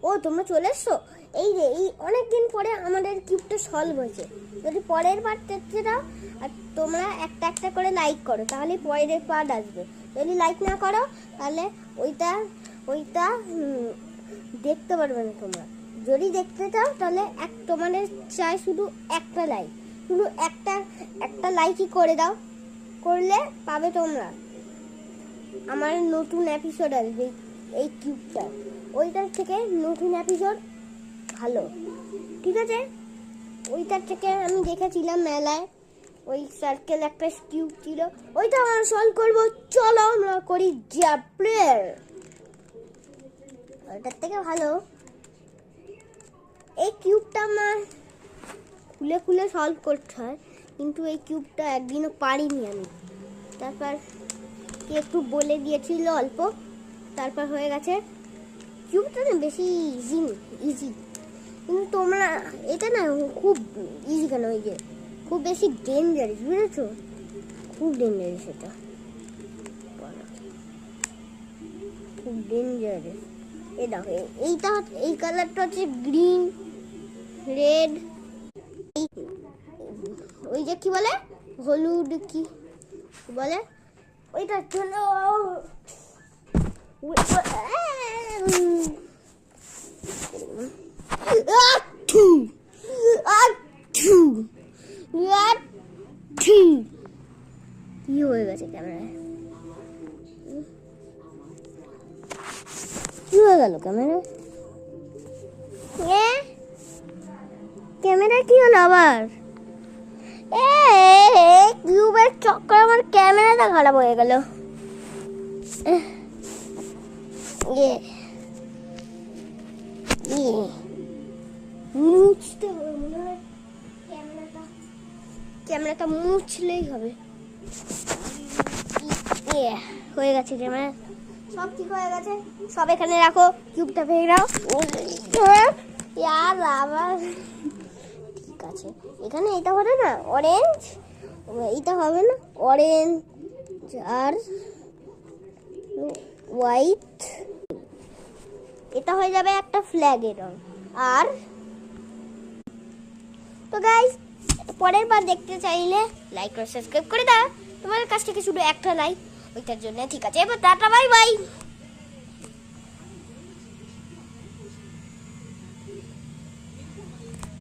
ও তোমরা চলে এসছো। এই যে এই অনেকদিন পরে আমাদের কিউবটা সলভ হয়েছে। যদি পরের পার্ট দেখতে দাও আর তোমরা একটা একটা করে লাইক করো, তাহলে পরের পার্ট আসবে। যদি লাইক না করো তাহলে ওইটা দেখতে পারবে না তোমরা। যদি দেখতে চাও তাহলে তোমাদের চাই শুধু একটা লাইক, শুধু একটা লাইকই করে দাও, করলে পাবে তোমরা আমার নতুন এপিসোড আসবে এই কিউবটা। ওইটার থেকে নতুন এপিসোড ভালো, ঠিক আছে? ওইটার থেকে আমি দেখেছিলাম মেলায়, ওই সার্কেল একটা কিউব ছিল, ওইটা আমরা সলভ করবো। চলো আমরা করি জ্যাপ্লের। ওইটার থেকে ভালো এই কিউবটা আমার খুলে খুলে সলভ করতে হয়, কিন্তু এই কিউবটা একদিনও পারিনি আমি। তারপর কে একটু বলে দিয়েছিল অল্প, তারপর হয়ে গেছে। কিউবটা না বেশি ইজি, কিন্তু তোমরা এটা না খুব ইজি কেন, ওই যে খুব বেশি ডেঞ্জারাস, বুঝেছো? খুব ডেঞ্জারাস, এটা খুব ডেঞ্জারাস। এই দেখো এইটা, এই কালারটা হচ্ছে গ্রিন, রেড, ওই যে কি বলে হলুদ, কি বলে ওইটার জন্য কি হয়ে গেছে ক্যামেরায়? কি হয়ে গেল ক্যামেরা? ক্যামেরা কি হলো আবার? কিউবের চক্করে আমার ক্যামেরাটা খারাপ হয়ে গেল। মুছতে হবে মনে হয়, ক্যামেরাটা মুছলেই হবে। হয়ে গেছে ক্যামেরা, সব ঠিক হয়ে গেছে। সব এখানে রাখো, কিউবটা ভেঙে দাও। আবার ঠিক আছে, এখানে এটা হবে না অরেঞ্জ, এটা হবে না অরেঞ্জ আর হোয়াইট, এটা হয়ে যাবে একটা ফ্ল্যাগের রং। আর তো গাইস, পরের বার দেখতে চাইলে লাইক আর সাবস্ক্রাইব করে দাও। তোমাদের কাছ থেকে শুধু একটা লাইক, ওইটার জন্য। ঠিক আছে, এবার টাটা, বাই বাই।